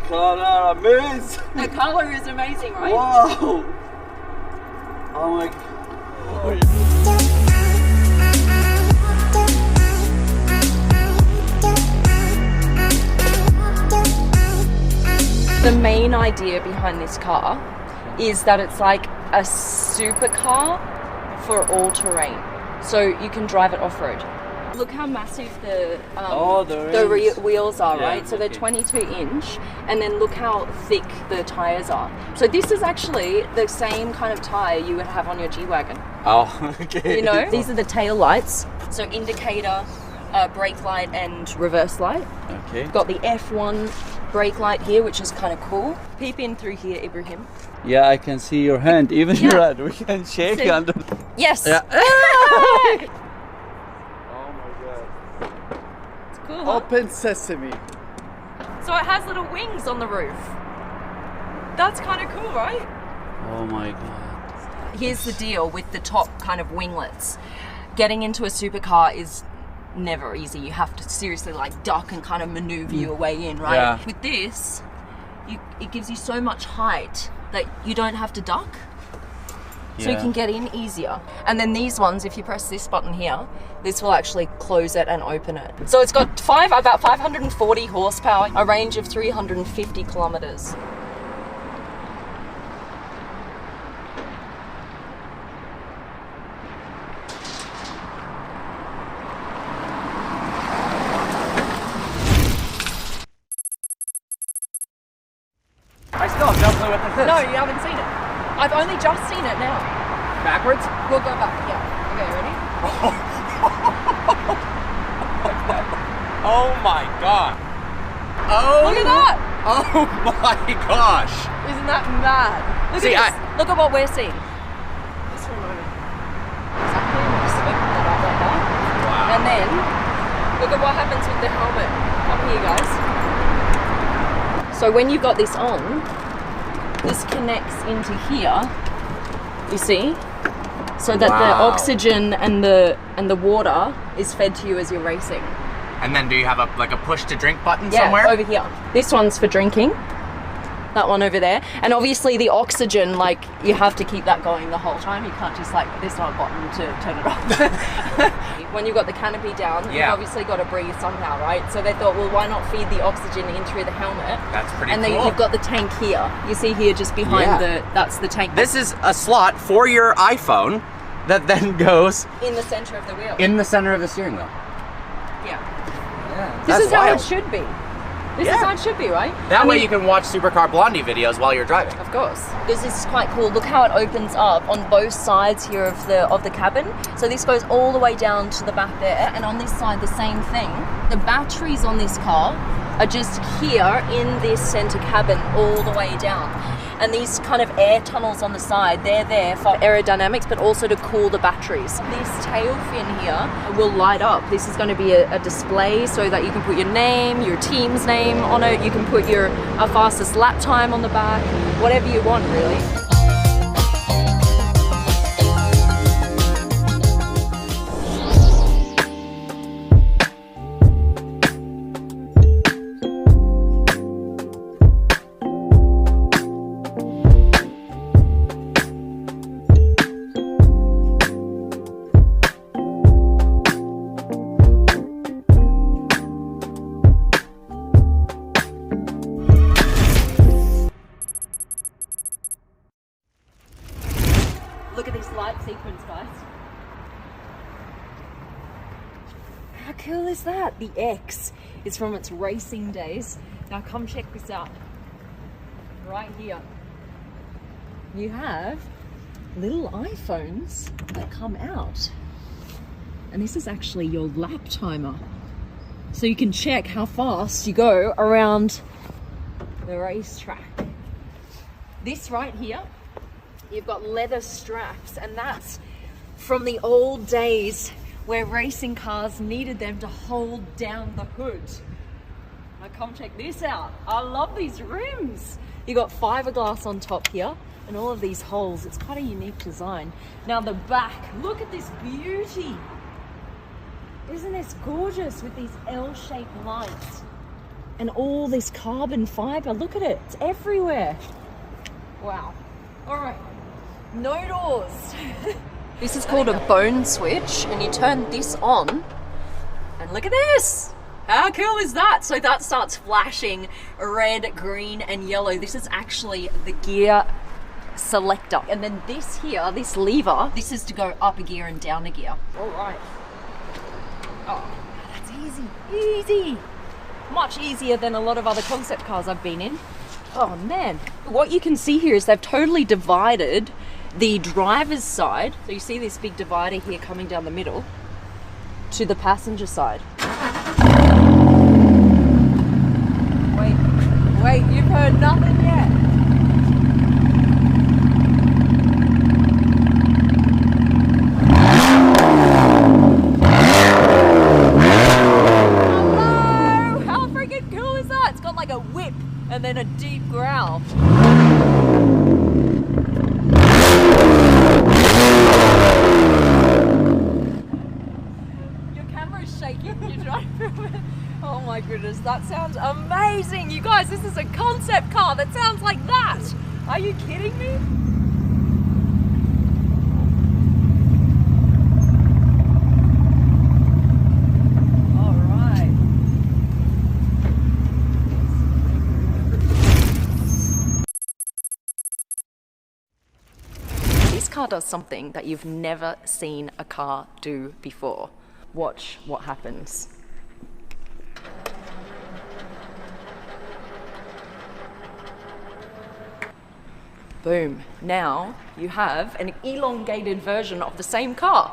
color amazing. The color is amazing, right? Wow. Oh my god. The main idea behind this car is that it's like a supercar for all terrain. So you can drive it off-road. Look how massive the wheels are, right? So they're 22-inch, and then look how thick the tires are. So this is actually the same kind of tire you would have on your G-Wagon. Oh, okay. You know, these are the tail lights. So indicator, brake light, and reverse light. Okay. Got the F1 brake light here, which is kind of cool. Peep in through here, Ibrahim. Yeah, I can see your hand. Even your hand. We can shake See? under. Yes. Yeah. Cool, huh? Open sesame. So it has little wings on the roof. That's kind of cool, right? Oh my god. Here's the deal with the top kind of winglets. Getting into a supercar is never easy. You have to seriously like duck and kind of maneuver your way in, right? Yeah. With this, it gives you so much height that you don't have to duck. So you can get in easier. And then these ones, if you press this button here, this will actually close it and open it. So it's got about 540 horsepower, a range of 350 kilometers. I still have no clue what this is. No, you haven't seen it. I've only just seen it now. Backwards? We'll go back, yeah. Okay, ready? Oh my god. Oh. Look at that! Oh my gosh. Isn't that mad? Look See, at this. Look at what we're seeing. Just for a moment. Exactly, we're just opening it up like that. Wow. And then, look at what happens with the helmet. Come here, guys. So when you've got this on, this connects into here, you see? So that the oxygen and the water is fed to you as you're racing. And then do you have a push to drink button Yeah, somewhere? over here. This one's for drinking. That one over there. And obviously the oxygen, like, you have to keep that going the whole time. You can't just like, there's no button to turn it off. When you've got the canopy down, you've obviously got to breathe somehow, right? So they thought, well, why not feed the oxygen in through the helmet? That's pretty and cool. then you've got the tank here. You see here just behind that's the tank. This is a slot for your iPhone that then goes in the center of the wheel. in the center of the steering wheel. Yeah. This That's is how wild. it should be. This is how it should be, right? That way you can watch Supercar Blondie videos while you're driving. Of course. This is quite cool. Look how it opens up on both sides here of the cabin. So this goes all the way down to the back there, and on this side the same thing. The batteries on this car are just here in this center cabin all the way down. And these kind of air tunnels on the side, they're there for aerodynamics, but also to cool the batteries. This tail fin here will light up. This is going to be a display so that you can put your name, your team's name on it. You can put your fastest lap time on the back, whatever you want, really. Look at this light sequence, guys. How cool is that? The X is from its racing days. Now come check this out. Right here. You have little iPhones that come out. And this is actually your lap timer. So you can check how fast you go around the racetrack. This right here, you've got leather straps, and that's from the old days where racing cars needed them to hold down the hood. Now come check this out. I love these rims. You got fiberglass on top here and all of these holes. It's quite a unique design. Now the back, look at this beauty. Isn't this gorgeous with these L-shaped lights? And all this carbon fiber, look at it, it's everywhere. Wow. All right, no doors. This is called a bone switch, and you turn this on, and look at this. How cool is that? So that starts flashing red, green, and yellow. This is actually the gear selector. And then this here, this lever, this is to go up a gear and down a gear. All right. Oh, that's easy, easy. Much easier than a lot of other concept cars I've been in. Oh man. What you can see here is they've totally divided the driver's side. So you see this big divider here coming down the middle to the passenger side. Wait, you've heard nothing yet. Hello! How freaking cool is that? It's got like a whip and then a deep growl. Your camera's shaking. You're trying to film it. Oh my goodness, that sounds amazing! You guys, this is a concept car that sounds like that! Are you kidding me? Alright. This car does something that you've never seen a car do before. Watch what happens. Boom. Now you have an elongated version of the same car.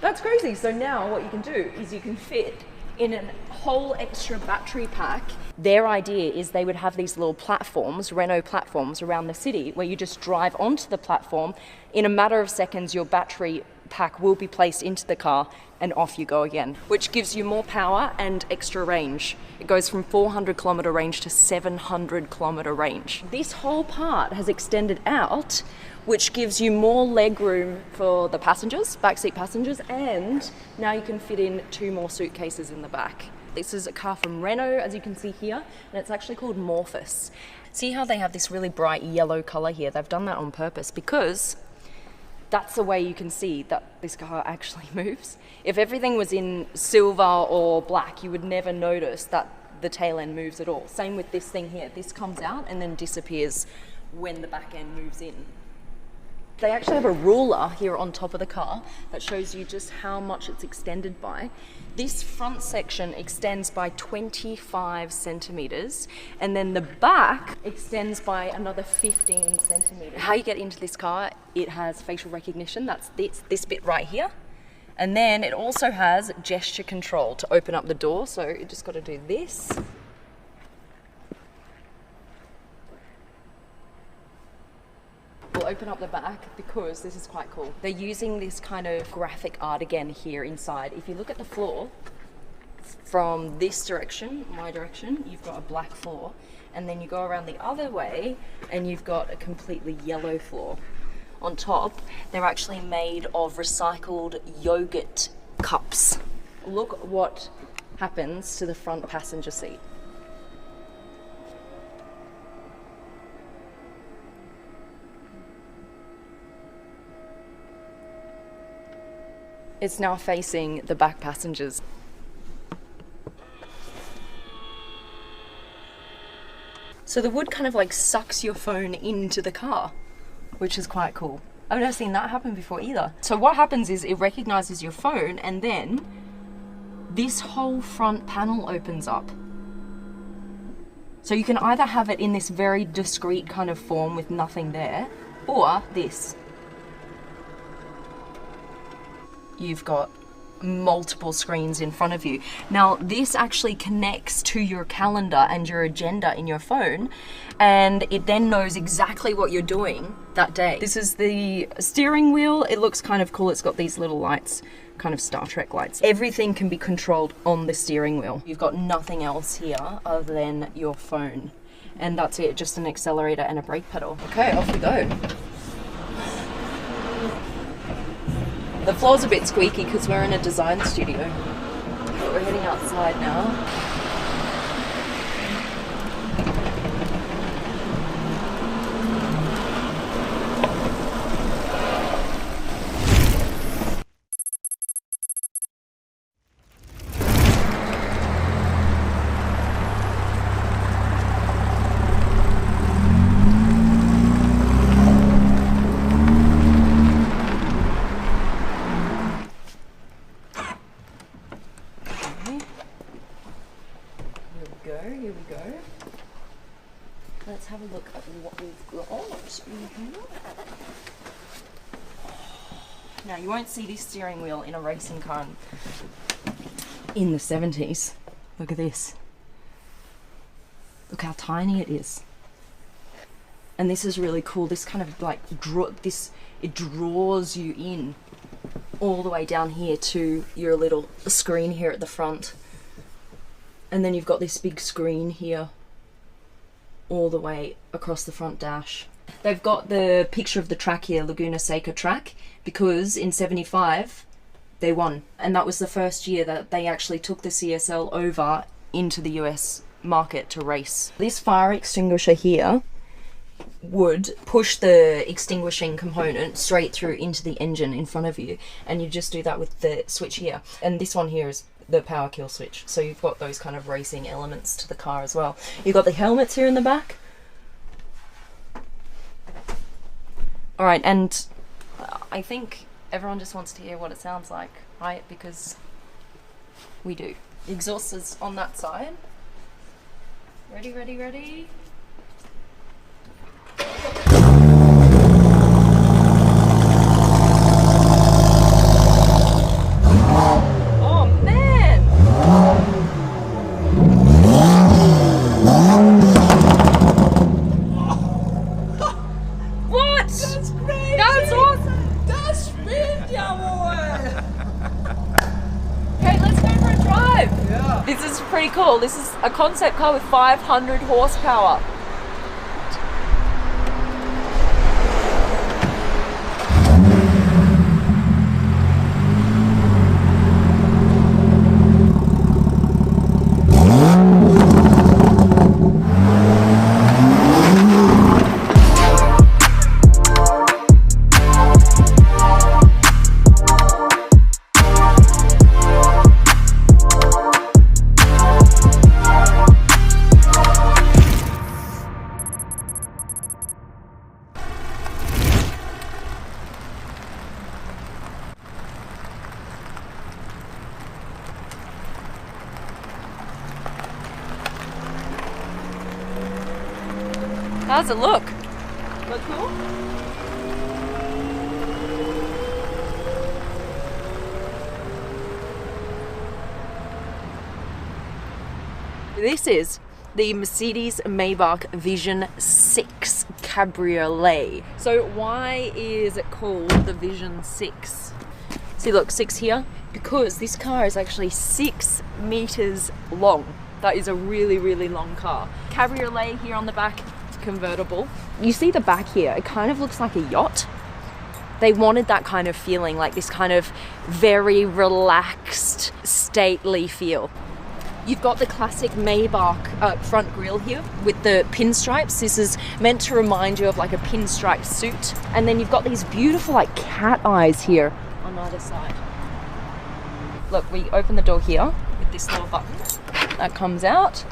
That's crazy. So now what you can do is you can fit in a whole extra battery pack. Their idea is they would have these little platforms, Renault platforms around the city where you just drive onto the platform. In a matter of seconds, your battery pack will be placed into the car and off you go again, which gives you more power and extra range. It goes from 400 kilometer range to 700 kilometer range. This whole part has extended out, which gives you more leg room for the passengers, backseat passengers, and now you can fit in 2 more suitcases in the back. This is a car from Renault, as you can see here, and it's actually called Morphous. See how they have this really bright yellow color here? They've done that on purpose because that's the way you can see that this car actually moves. If everything was in silver or black, you would never notice that the tail end moves at all. Same with this thing here. This comes out and then disappears when the back end moves in. They actually have a ruler here on top of the car that shows you just how much it's extended by. This front section extends by 25 centimeters, and then the back extends by another 15 centimeters. How you get into this car, it has facial recognition. That's this bit right here. And then it also has gesture control to open up the door. So you just got to do this. We'll open up the back because this is quite cool. They're using this kind of graphic art again here inside. If you look at the floor, from this direction, my direction, you've got a black floor, and then you go around the other way and you've got a completely yellow floor. On top, they're actually made of recycled yogurt cups. Look what happens to the front passenger seat. It's now facing the back passengers. So the wood kind of like sucks your phone into the car, which is quite cool. I've never seen that happen before either. So what happens is it recognizes your phone and then this whole front panel opens up. So you can either have it in this very discreet kind of form with nothing there, or this. You've got multiple screens in front of you. Now this actually connects to your calendar and your agenda in your phone, and it then knows exactly what you're doing that day. This is the steering wheel. It looks kind of cool. It's got these little lights, kind of Star Trek lights. Everything can be controlled on the steering wheel. You've got nothing else here other than your phone, and that's it, just an accelerator and a brake pedal. Okay, off we go. The floor's a bit squeaky because we're in a design studio, but we're heading outside now. have a look at what we've got. Now, you won't see this steering wheel in a racing car in the 70s. Look at this. Look how tiny it is. And this is really cool. This kind of like it draws you in all the way down here to your little screen here at the front. And then you've got this big screen here all the way across the front dash. They've got the picture of the track here, Laguna Seca track, because in 75 they won. And that was the first year that they actually took the CSL over into the US market to race. This fire extinguisher here would push the extinguishing component straight through into the engine in front of you, and you just do that with the switch here. And this one here is the power kill switch, so you've got those kind of racing elements to the car as well. You've got the helmets here in the back. Alright, and I think everyone just wants to hear what it sounds like, right? Because we do. The exhaust is on that side. Ready, ready, ready. Oh man! What? That's crazy! That's awesome! Das spinnt ja wohl! Okay, let's go for a drive! Yeah. This is pretty cool. This is a concept car with 500 horsepower. How's it look? Look cool? This is the Mercedes Maybach Vision 6 Cabriolet. So why is it called the Vision 6? See, look, 6 here, because this car is actually 6 meters long. That is a really, really long car. Cabriolet here on the back, it's convertible. You see the back here, it kind of looks like a yacht. They wanted that kind of feeling, like this kind of very relaxed, stately feel. You've got the classic Maybach front grille here with the pinstripes. This is meant to remind you of like a pinstripe suit. And then you've got these beautiful like cat eyes here on either side. Look, we open the door here with this little button that comes out.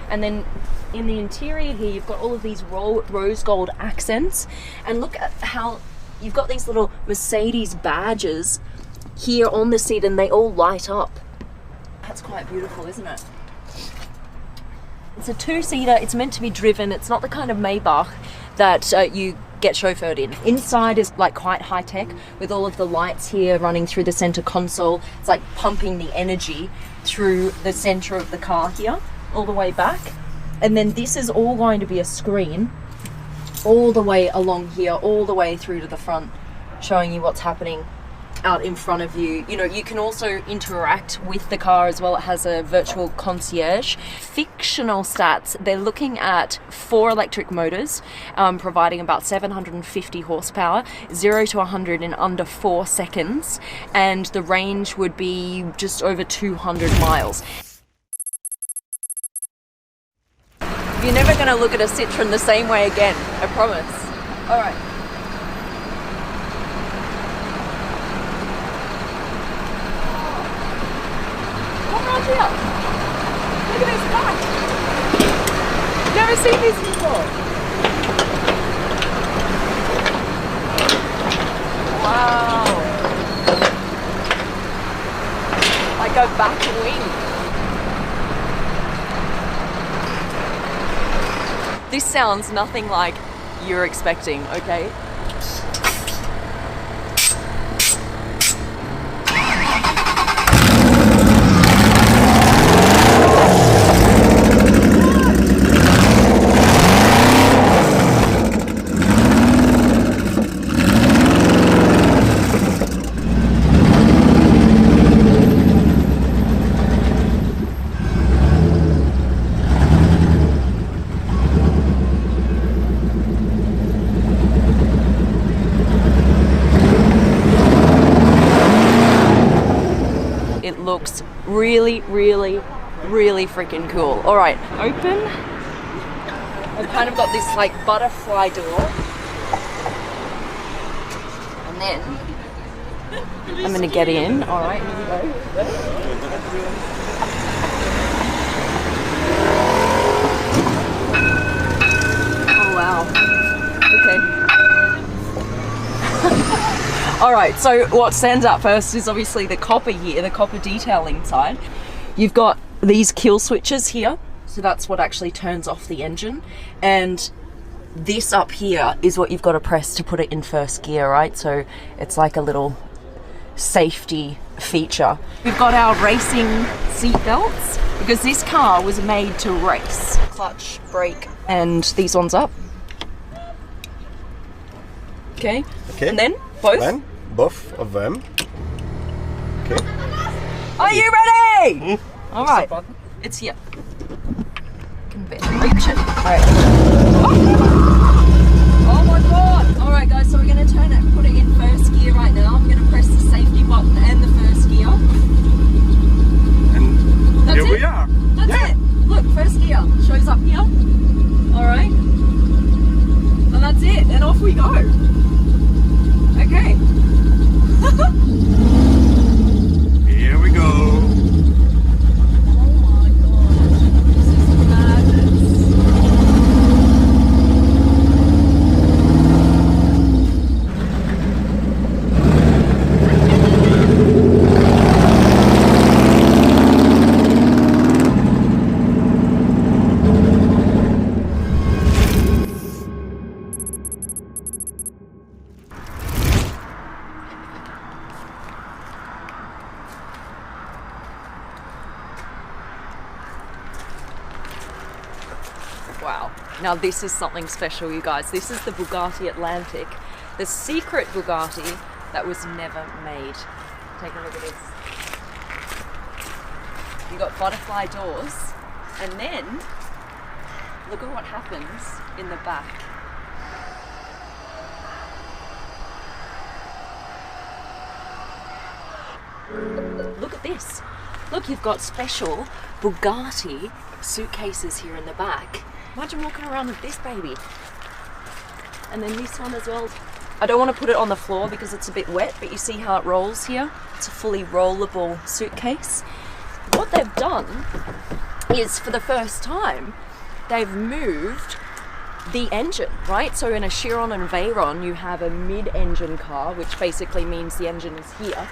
And then in the interior here, you've got all of these rose gold accents. And look at how you've got these little Mercedes badges here on the seat, and they all light up. That's quite beautiful, isn't it? It's a 2-seater, it's meant to be driven. It's not the kind of Maybach that you get chauffeured in. Inside is like quite high tech with all of the lights here running through the center console. It's like pumping the energy through the center of the car here, all the way back. And then this is all going to be a screen all the way along here, all the way through to the front, showing you what's happening out in front of you. You know, you can also interact with the car as well. It has a virtual concierge. Fictional stats, they're looking at 4 electric motors, providing about 750 horsepower, 0 to 100 in under 4 seconds, and the range would be just over 200 miles. You're never going to look at a Citroen the same way again, I promise. All right. Here. Look at this bike. Never seen this before. Wow. Like a back wing. This sounds nothing like you're expecting, okay? It looks really, really, really freaking cool. All right, open. I've kind of got this like butterfly door. And then I'm gonna get in. All right, here we go. Oh wow. Okay. All right, so what stands out first is obviously the copper here, the copper detailing side. You've got these kill switches here, so that's what actually turns off the engine. And this up here is what you've got to press to put it in first gear, right? So it's like a little safety feature. We've got our racing seat belts because this car was made to race. Clutch, brake, and these ones up. Okay. And then both? Then, both of them. Okay. Are you ready? All right. It's here. Can barely reach it. All right. Oh my god. All right, guys. So we're going to turn it, put it in first gear right now. I'm going to press the safety button and the first gear. And That's here it. we are. That's it. Look, first gear shows up here. All right. And that's it. And off we go. Okay. Here we go. Oh my god. This is madness. Wow. Now this is something special, you guys. This is the Bugatti Atlantic, the secret Bugatti that was never made. Take a look at this. You got butterfly doors, and then look at what happens in the back. Look at this. Look, you've got special Bugatti suitcases here in the back. Imagine walking around with this baby. And then this one as well. I don't want to put it on the floor because it's a bit wet, but you see how it rolls here? It's a fully rollable suitcase. What they've done is, for the first time, they've moved the engine, right? So in a Chiron and Veyron, you have a mid-engine car, which basically means the engine is here,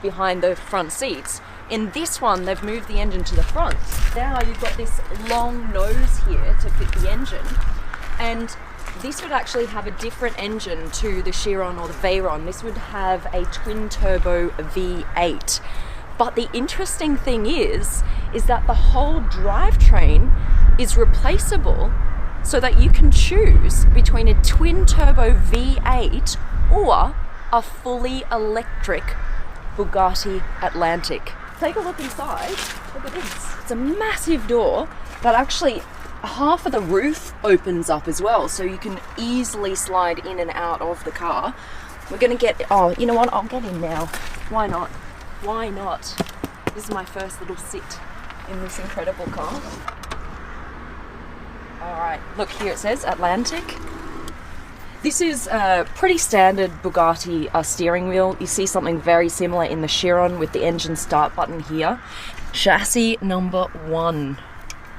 behind the front seats. In this one, they've moved the engine to the front. Now you've got this long nose here to fit the engine. And this would actually have a different engine to the Chiron or the Veyron. This would have a twin turbo V8. But the interesting thing is that the whole drivetrain is replaceable so that you can choose between a twin turbo V8 or a fully electric Bugatti Atlantic. Take a look inside. Look at this. It's a massive door, but actually half of the roof opens up as well, so you can easily slide in and out of the car. We're gonna get, oh, you know what? I'll get in now. Why not? Why not? This is my first little sit in this incredible car. All right, look here it says Atlantic. This is a pretty standard Bugatti steering wheel. You see something very similar in the Chiron with the engine start button here. Chassis number 1.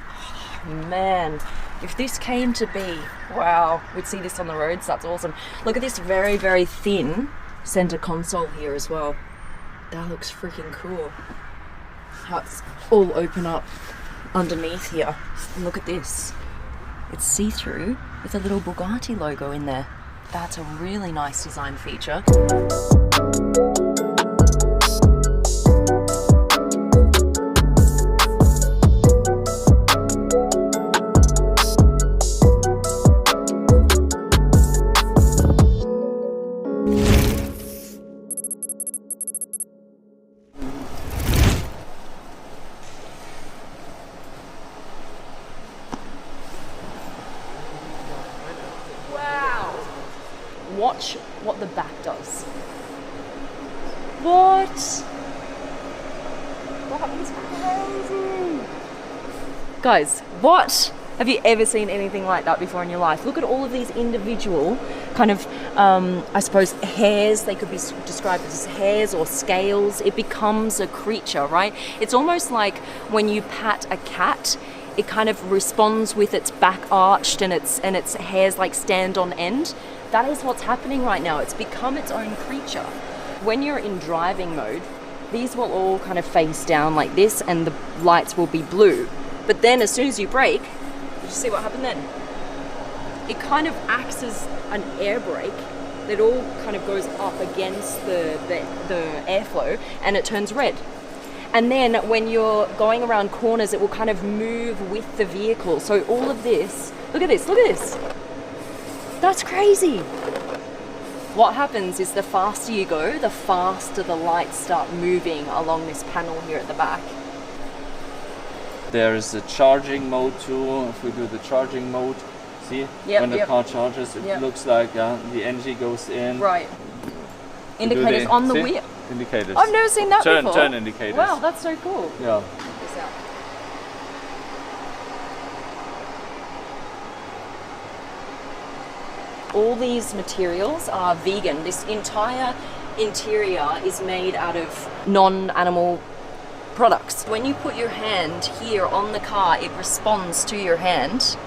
Oh, man, if this came to be, wow, we'd see this on the roads. That's awesome. Look at this very, very thin center console here as well. That looks freaking cool. How it's all open up underneath here. And look at this. It's see-through with a little Bugatti logo in there. That's a really nice design feature. Watch what the back does. What? That is crazy. Guys, what? Have you ever seen anything like that before in your life? Look at all of these individual kind of, I suppose, hairs. They could be described as hairs or scales. It becomes a creature, right? It's almost like when you pat a cat, it kind of responds with its back arched and its hairs like stand on end. That is what's happening right now. It's become its own creature. When you're in driving mode, these will all kind of face down like this and the lights will be blue. But then as soon as you brake, did you see what happened then? It kind of acts as an air brake that all kind of goes up against the airflow and it turns red. And then when you're going around corners, it will kind of move with the vehicle. So all of this, look at this, look at this. That's crazy. What happens is the faster you go, the faster the lights start moving along this panel here at the back. There is a charging mode too. If we do the charging mode, see, when the car charges, it looks like the energy goes in. Right. Indicators on the wheel. Indicators. I've never seen that before. Turn indicators. Wow, that's so cool. Yeah. Check this out. All these materials are vegan. This entire interior is made out of non-animal products. When you put your hand here on the car, it responds to your hand.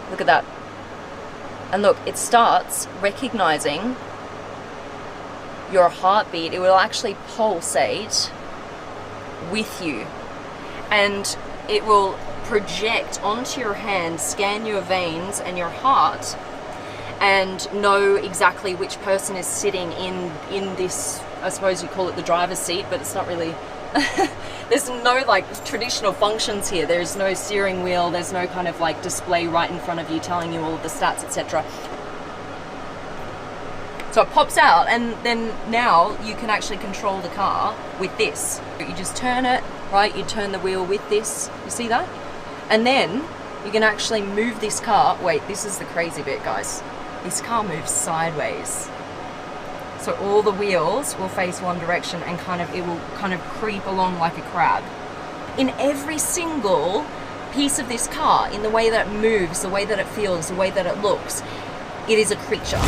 Look at that. And look, it starts recognizing your heartbeat. It will actually pulsate with you. And it will project onto your hand, scan your veins and your heart, and know exactly which person is sitting in this, I suppose you call it the driver's seat, but it's not really. There's no like traditional functions here. There's no steering wheel, there's no kind of like display right in front of you telling you all of the stats, etc. So it pops out, and then now you can actually control the car with this. You just turn it, right? You turn the wheel with this, you see that? And then you can actually move this car. Wait, this is the crazy bit, guys. This car moves sideways. So all the wheels will face one direction and it will kind of creep along like a crab. In every single piece of this car, in the way that it moves, the way that it feels, the way that it looks, it is a creature.